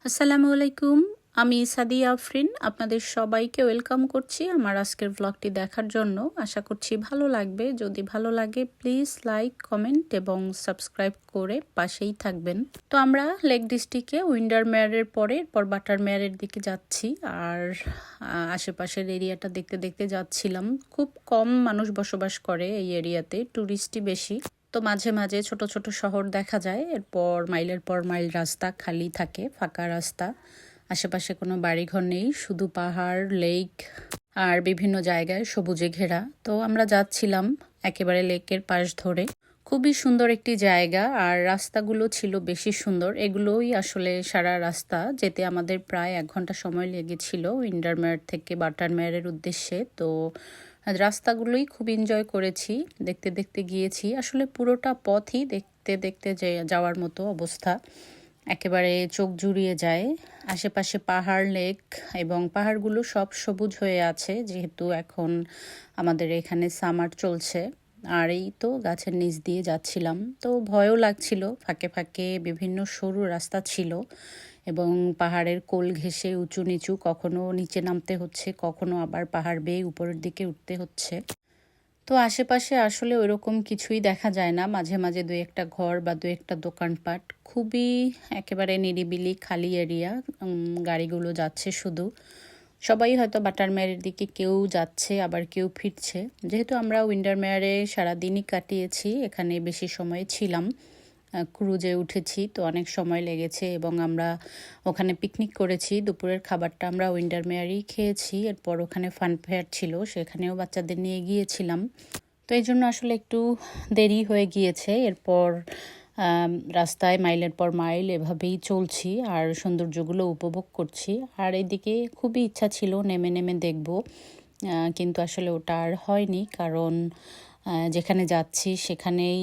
আসসালামু আলাইকুম। আমি সাদিয়া আফরিন। আপনাদের সবাইকে ওয়েলকাম করছি আমার আজকের ব্লগটি দেখার জন্য। আশা করছি ভালো লাগবে। যদি ভালো লাগে প্লিজ লাইক, কমেন্ট এবং সাবস্ক্রাইব করে পাশেই থাকবেন। তো আমরা লেক ডিস্ট্রিক্টে উইন্ডারমেয়ারের পরে এরপর বাটারমেয়ারের দিকে যাচ্ছি। আর আশেপাশের এরিয়াটা দেখতে দেখতে যাচ্ছিলাম। খুব কম মানুষ বসবাস করে এই এরিয়াতে, ট্যুরিস্টই বেশি। তো মাঝে মাঝে ছোট ছোট শহর দেখা যায়। এরপর মাইলের পর মাইল রাস্তা খালি থাকে, ফাঁকা রাস্তা। আশেপাশে কোনো বাড়িঘর নেই, শুধু পাহাড়, লেক আর বিভিন্ন জায়গায় সবুজে ঘেরা। তো আমরা যাচ্ছিলাম একেবারে লেকের পাশ ধরে। খুবই সুন্দর একটি জায়গা, আর রাস্তাগুলো ছিল বেশি সুন্দর। এগুলোই আসলে সারা রাস্তা যেতে আমাদের প্রায় 1 ঘন্টা সময় লেগেছিল উইন্ডারমেয়ার থেকে বাটারমেয়ারের উদ্দেশ্যে। তো রাস্তাগুলোই খুব এনজয় করেছি, দেখতে দেখতে গিয়েছি। আসলে পুরোটা পথই দেখতে দেখতে যাওয়ার মতো অবস্থা, একেবারে চোখ জুড়িয়ে যায়। আশেপাশে পাহাড়, লেক এবং পাহাড়গুলো সব সবুজ হয়ে আছে, যেহেতু এখন আমাদের এখানে সামার চলছে। আর এই তো গাছের নিচ দিয়ে যাচ্ছিলাম, তো ভয়ও লাগছিল। ফাঁকে ফাঁকে বিভিন্ন সরু রাস্তা ছিল এবং পাহাড়ের কোল ঘেঁষে উঁচু নিচু, কখনো নিচে নামতে হচ্ছে, কখনো আবার পাহাড় বেয়ে উপরের দিকে উঠতে হচ্ছে। তো আশেপাশে আসলে ওইরকম কিছুই দেখা যায় না। মাঝে মাঝে দু একটা ঘর বা দু একটা দোকানপাট, খুবই একেবারে নিরিবিলি খালি এরিয়া। গাড়িগুলো যাচ্ছে শুধু। সবাই হয়তো বাটারমেয়ারের দিকে, কেউ যাচ্ছে আবার কেউ ফিরছে। যেহেতু আমরা উইন্ডারমেয়ারে সারাদিনই কাটিয়েছি, এখানে বেশি সময় ছিলাম, ক্রুজে উঠেছি, তো অনেক সময় লেগেছে এবং আমরা ওখানে পিকনিক করেছি। দুপুরের খাবারটা আমরা উইন্ডারমেয়ারেই খেয়েছি। এরপর ওখানে ফান ফেয়ার ছিল, সেখানেও বাচ্চাদের নিয়ে গিয়েছিলাম। তো এই জন্য আসলে একটু দেরি হয়ে গিয়েছে। এরপর রাস্তায় মাইলের পর মাইল এভাবেই চলছি আর সৌন্দর্যগুলো উপভোগ করছি। আর এদিকে খুবই ইচ্ছা ছিল নেমে নেমে দেখব, কিন্তু আসলে ওটা আর হয়নি। কারণ যেখানে যাচ্ছি সেখানেই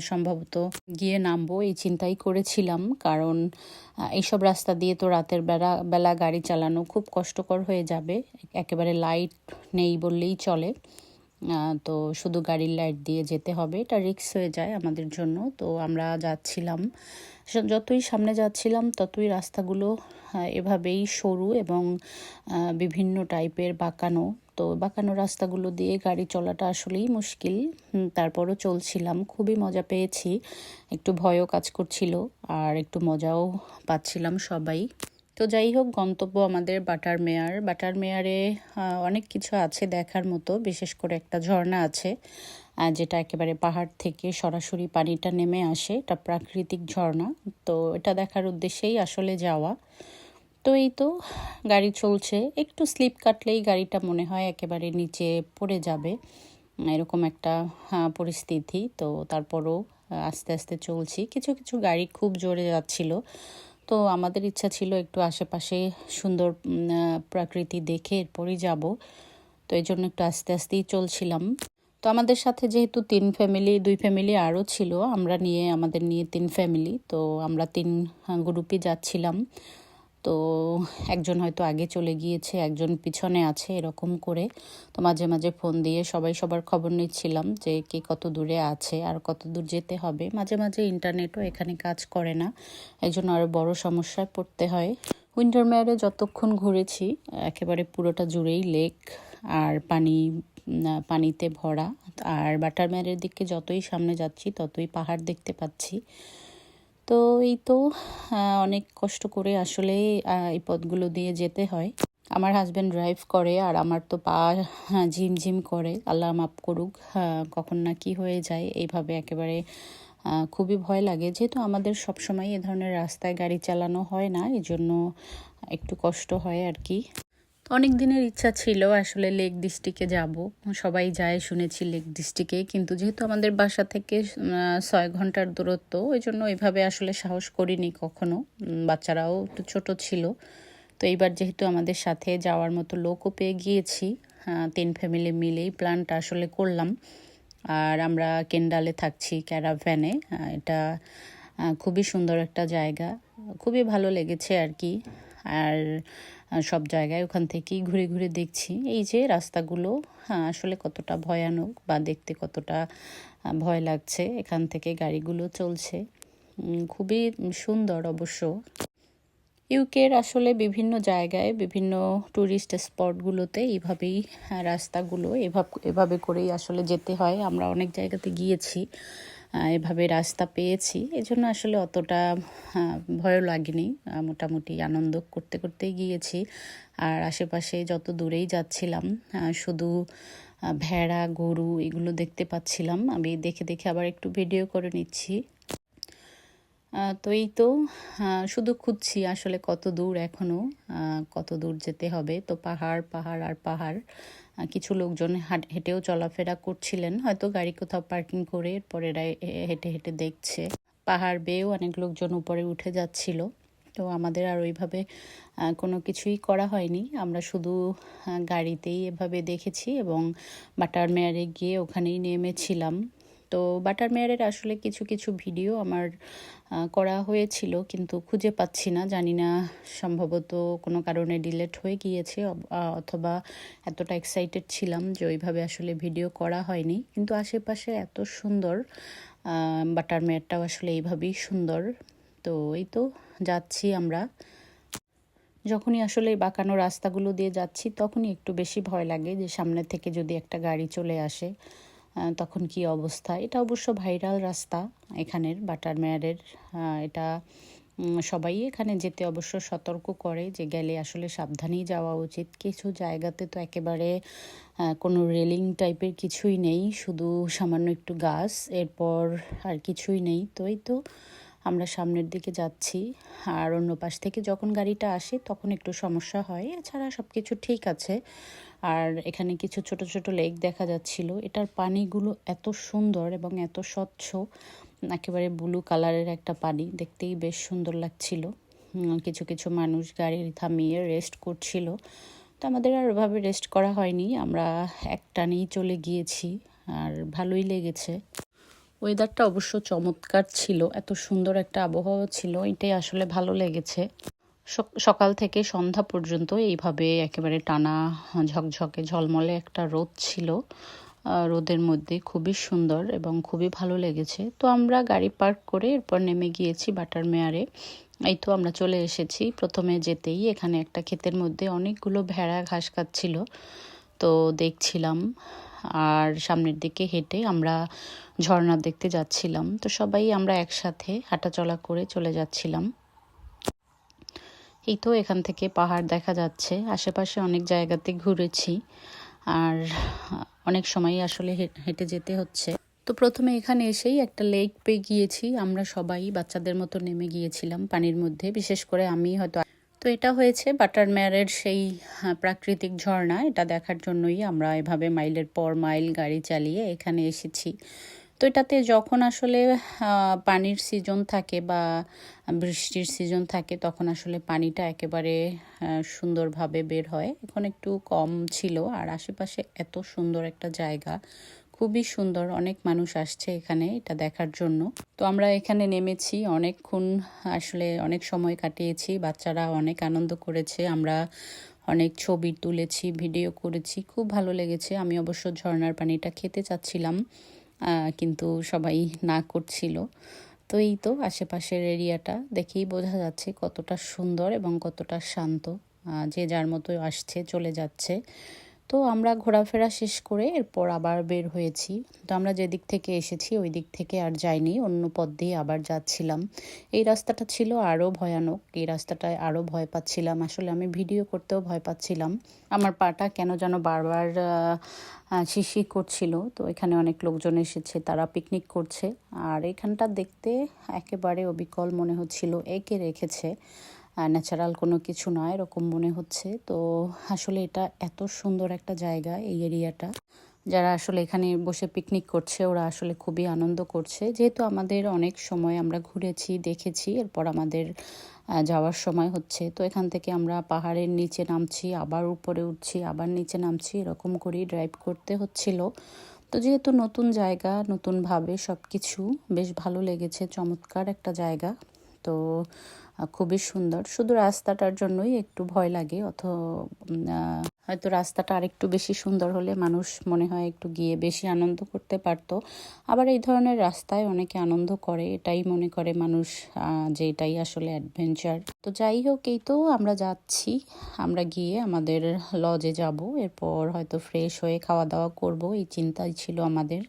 সম্ভবত গিয়ে নামবো এই চিন্তাই করেছিলাম। কারণ এইসব রাস্তা দিয়ে তো রাতের বেলা গাড়ি চালানো খুব কষ্টকর হয়ে যাবে। একেবারে লাইট নেই বললেই চলে। তো শুধু গাড়ির লাইট দিয়ে যেতে হবে, এটা রিস্ক হয়ে যায় আমাদের জন্য। তো আমরা যাচ্ছিলাম, যতই সামনে যাচ্ছিলাম ততই রাস্তাগুলো এভাবেই সরু এবং বিভিন্ন টাইপের বাঁকানো। তো বাঁকানো রাস্তাগুলো দিয়ে গাড়ি চলাটা আসলেই মুশকিল। তারপরও চলছিলাম, খুবই মজা পেয়েছি। একটু ভয়ও কাজ করছিল আর একটু মজাও পাচ্ছিলাম সবাই। তো যাই হোক, গন্তব্য আমাদের বাটারমেয়ার। বাটারমেয়ারে অনেক কিছু আছে দেখার মতো। বিশেষ করে একটা ঝর্ণা আছে, যেটা একেবারে পাহাড় থেকে সরাসরি পানিটা নেমে আসে। এটা প্রাকৃতিক ঝর্ণা। তো এটা দেখার উদ্দেশ্যেই আসলে যাওয়া। তো এই তো গাড়ি চলছে, একটু স্লিপ কাটলেই গাড়িটা মনে হয় একেবারে নিচে পড়ে যাবে, এরকম একটা পরিস্থিতি। তো তারপরও আস্তে আস্তে চলছি। কিছু কিছু গাড়ি খুব জোরে যাচ্ছিল। তো আমাদের ইচ্ছা ছিল একটু আশেপাশে সুন্দর প্রকৃতি দেখে এরপরই যাব। তো এই জন্য একটু আস্তে আস্তেই চলছিলাম। তো আমাদের সাথে যেহেতু 3 ফ্যামিলি, 2 ফ্যামিলি আরও ছিল, আমাদের নিয়ে 3 ফ্যামিলি। তো আমরা 3 গ্রুপই যাচ্ছিলাম। তো একজন হয়তো আগে চলে গিয়েছে, একজন পিছনে আছে, এরকম করে। তো মাঝে মাঝে ফোন দিয়ে সবাই সবার খবর নিচ্ছিলাম যে কে কত দূরে আছে আর কত দূর যেতে হবে। মাঝে মাঝে ইন্টারনেটও এখানে কাজ করে না, এই জন্য আরও বড় সমস্যায় পড়তে হয়। উইন্ডারমেয়ারে যতক্ষণ ঘুরেছি একেবারে পুরোটা জুড়েই লেক আর পানিতে ভরা। আর বাটারমেয়ারের দিকে যতই সামনে যাচ্ছি ততই পাহাড় দেখতে পাচ্ছি। তো এই তো অনেক কষ্ট করে আসলে এই পথগুলো দিয়ে যেতে হয়। আমার হাজব্যান্ড ড্রাইভ করে আর আমার তো পা ঝিমঝিম করে, আল্লাহ মাফ করুক। কখন না কি হয়ে যায় এইভাবে, একেবারে খুবই ভয় লাগে। যেহেতু আমাদের সবসময় এ ধরনের রাস্তায় গাড়ি চালানো হয় না, এই জন্য একটু কষ্ট হয় আর কি। অনেক দিনের ইচ্ছা ছিল আসলে লেক ডিস্ট্রিক্টে যাব। সবাই যায় শুনেছি লেক ডিস্ট্রিক্টে, কিন্তু যেহেতু আমাদের বাসা থেকে 6 ঘন্টার দূরত্ব, ওই জন্য এভাবে আসলে সাহস করিনি কখনো। বাচ্চারাও একটু ছোট ছিল। তো এইবার যেহেতু আমাদের সাথে যাওয়ার মতো লোকও পেয়ে গিয়েছি, 3 ফ্যামিলি মিলেই প্ল্যানটা আসলে করলাম। আর আমরা কেন্ডালে থাকছি ক্যারাভ্যানে। এটা খুবই সুন্দর একটা জায়গা, খুবই ভালো লেগেছে আর কি। আর সব জায়গায় ওখান থেকেই ঘুরে ঘুরে দেখছি এই যে রাস্তাগুলো আসলে কতটা ভয়ানক বা দেখতে কতটা ভয় লাগছে। এখান থেকে গাড়িগুলো চলছে, খুবই সুন্দর অবশ্য। ইউকের আসলে বিভিন্ন জায়গায় বিভিন্ন ট্যুরিস্ট স্পটগুলোতে এইভাবেই রাস্তাগুলো এভাবে করেই আসলে যেতে হয়। আমরা অনেক জায়গাতে গিয়েছি, এভাবে রাস্তা পেয়েছি, এজন্য আসলে অতটা ভয়ও লাগেনি। মোটামুটি আনন্দ করতে করতেই গিয়েছি। আর আশেপাশে যত দূরেই যাচ্ছিলাম শুধু ভেড়া, গরু এগুলো দেখতে পাচ্ছিলাম। আমি দেখে দেখে আবার একটু ভিডিও করে নিচ্ছি। তো এই তো শুধু খুঁজছি আসলে কত দূর এখনও, কত দূর যেতে হবে। তো পাহাড় পাহাড় আর পাহাড়। কিছু লোকজন হেঁটেও চলাফেরা করছিলেন, হয়তো গাড়ি কোথাও পার্কিং করে এরপরে হেঁটে হেঁটে দেখছে। পাহাড় বেয়েও অনেক লোকজন উপরে উঠে যাচ্ছিল। তো আমাদের আর ওইভাবে কোনো কিছুই করা হয়নি, আমরা শুধু গাড়িতেই এভাবে দেখেছি এবং বাটারমেয়ারে গিয়ে ওখানেই নেমেছিলাম। তো বাটারমেয়ারের আসলে কিছু কিছু ভিডিও আমার করা হয়েছিল, কিন্তু খুঁজে পাচ্ছি না, জানি না সম্ভবত কোনো কারণে ডিলিট হয়ে গিয়েছে, অথবা এতটা এক্সাইটেড ছিলাম যে ওইভাবে আসলে ভিডিও করা হয়নি। কিন্তু আশেপাশে এত সুন্দর, বাটারমেয়ারটাও আসলে এইভাবেই সুন্দর। তো এই তো যাচ্ছি আমরা। যখনই আসলে বাঁকানো রাস্তাগুলো দিয়ে যাচ্ছি তখনই একটু বেশি ভয় লাগে যে সামনে থেকে যদি একটা গাড়ি চলে আসে তখন কি অবস্থা। এটা অবশ্য ভাইরাল রাস্তা এখানের বাটারমেয়ারের। এটা সবাই এখানে যেতে অবশ্য সতর্ক করে যে গেলে আসলে সাবধানেই যাওয়া উচিত। কিছু জায়গাতে তো একেবারে কোনো রেলিং টাইপের কিছুই নেই, শুধু সামান্য একটু গাছ, এরপর আর কিছুই নেই। তো এই তো আমরা সামনের দিকে যাচ্ছি, আর অন্য পাশ থেকে যখন গাড়িটা আসে তখন একটু সমস্যা হয়, এছাড়া সব কিছু ঠিক আছে। আর এখানে কিছু ছোট ছোট লেক দেখা যাচ্ছিল, এটার পানিগুলো এত সুন্দর এবং এত স্বচ্ছ, একেবারে ব্লু কালারের একটা পানি, দেখতেই বেশ সুন্দর লাগছিল। কিছু কিছু মানুষ গাড়ি থামিয়ে রেস্ট করছিল। তো আমাদের আর ওভাবে রেস্ট করা হয়নি, আমরা একটানেই চলে গিয়েছি, আর ভালোই লেগেছে। ওয়েদারটা অবশ্য চমৎকার ছিল, এত সুন্দর একটা আবহাওয়া ছিল, এটাই আসলে ভালো লেগেছে। সকাল থেকে সন্ধ্যা পর্যন্ত এইভাবে একেবারে টানা ঝকঝকে ঝলমলে একটা রোদ ছিল। রোদের মধ্যে খুবই সুন্দর এবং খুবই ভালো লেগেছে। তো আমরা গাড়ি পার্ক করে এরপর নেমে গিয়েছি বাটারমেয়ারে। এই তো আমরা চলে এসেছি। প্রথমে যেতেই এখানে একটা ক্ষেতের মধ্যে অনেকগুলো ভেড়া ঘাস খাচ্ছিল, তো দেখছিলাম। আর সামনের দিকে হেঁটে আমরা ঝর্ণা দেখতে যাচ্ছিলাম। তো সবাই আমরা একসাথে হাঁটাচলা করে চলে যাচ্ছিলাম। এই তো এখান থেকে পাহাড় দেখা যাচ্ছে, আশেপাশে অনেক জায়গাতে ঘুরেছি, আর অনেক সময় আসলে হেঁটে যেতে হচ্ছে। তো প্রথমে এখানে এসেই একটা লেক পেয়ে গিয়েছি, আমরা সবাই বাচ্চাদের মতো নেমে গিয়েছিলাম পানির মধ্যে, বিশেষ করে আমি হয়তো। তো এটা হয়েছে বাটারমেয়ারের সেই প্রাকৃতিক ঝর্ণা, এটা দেখার জন্যই আমরা এভাবে মাইলের পর মাইল গাড়ি চালিয়ে এখানে এসেছি। তো এটাতে যখন আসলে পানির সিজন থাকে বা বৃষ্টির সিজন থাকে তখন আসলে পানিটা একেবারে সুন্দরভাবে বের হয়। এখন একটু কম ছিল, আর আশেপাশে এত সুন্দর একটা জায়গা, খুবই সুন্দর, অনেক মানুষ আসছে এখানে এটা দেখার জন্য। তো আমরা এখানে নেমেছি, অনেকক্ষণ আসলে অনেক সময় কাটিয়েছি, বাচ্চারা অনেক আনন্দ করেছে, আমরা অনেক ছবি তুলেছি, ভিডিও করেছি, খুব ভালো লেগেছে। আমি অবশ্য ঝর্ণার পানিটা খেতে চাচ্ছিলাম, কিন্তু সবাই না করছিল। তো এই তো আশেপাশের এরিয়াটা দেখেই বোঝা যাচ্ছে কতটা সুন্দর এবং কতটা শান্ত, যে যার মতো আসছে চলে যাচ্ছে। তো আমরা ঘোরাফেরা শেষ করে এরপর আবার বের হয়েছি। তো আমরা যেদিক থেকে এসেছি ওই দিক থেকে আর যাইনি, অন্য পথ দিয়ে আবার যাচ্ছিলাম। এই রাস্তাটা ছিল আরও ভয়ানক, এই রাস্তাটায় আরও ভয় পাচ্ছিলাম, আসলে আমি ভিডিও করতেও ভয় পাচ্ছিলাম। আমার পাটা কেন যেন বারবার শিরশির করছিল। তো এখানে অনেক লোকজন এসেছে, তারা পিকনিক করছে, আর এখানটা দেখতে একেবারে অবিকল মনে হচ্ছিল, এঁকে রেখেছে, ন্যাচারাল কোনো কিছু নয় এরকম মনে হচ্ছে। তো আসলে এটা এত সুন্দর একটা জায়গা, এই এরিয়াটা, যারা আসলে এখানে বসে পিকনিক করছে ওরা আসলে খুবই আনন্দ করছে। যেহেতু আমাদের অনেক সময় আমরা ঘুরেছি দেখেছি, এরপর আমাদের যাওয়ার সময় হচ্ছে, তো এখান থেকে আমরা পাহাড়ের নিচে নামছি, আবার উপরে উঠছি, আবার নিচে নামছি, এরকম করেই ড্রাইভ করতে হচ্ছিল। তো যেহেতু নতুন জায়গা, নতুনভাবে সব কিছু বেশ ভালো লেগেছে, চমৎকার একটা জায়গা। তো খুবই সুন্দর। শুধু রাস্তাটার জন্যই একটু ভয় লাগে, হয়তো রাস্তাটা আরেকটু বেশি সুন্দর হলে মানুষ মনে হয় একটু গিয়ে বেশি আনন্দ করতে পারতো। আবার এই ধরনের রাস্তায় অনেকে আনন্দ করে, এটাই মনে করে মানুষ যে এটাই আসলে অ্যাডভেঞ্চার। তো যাই হোক, এই তো আমরা যাচ্ছি, আমরা গিয়ে আমাদের লজে যাব, এরপর হয়তো ফ্রেশ হয়ে খাওয়া দাওয়া করব, এই চিন্তাই ছিল আমাদের।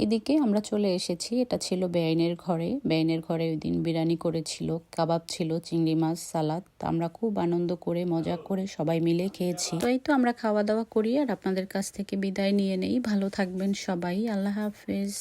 এদিকে আমরা চলে এসেছি, এটা ছিল বেআইনের ঘরে। বেআইনের ঘরে ওই দিন বিরিয়ানি করেছিল, কাবাব ছিল, চিংড়ি মাছ, সালাদ। আমরা খুব আনন্দ করে মজা করে সবাই মিলে খেয়েছি। তো এই তো আমরা খাওয়া দাওয়া করি আর আপনাদের কাছ থেকে বিদায় নিয়ে নেই। ভালো থাকবেন সবাই, আল্লাহ হাফেজ।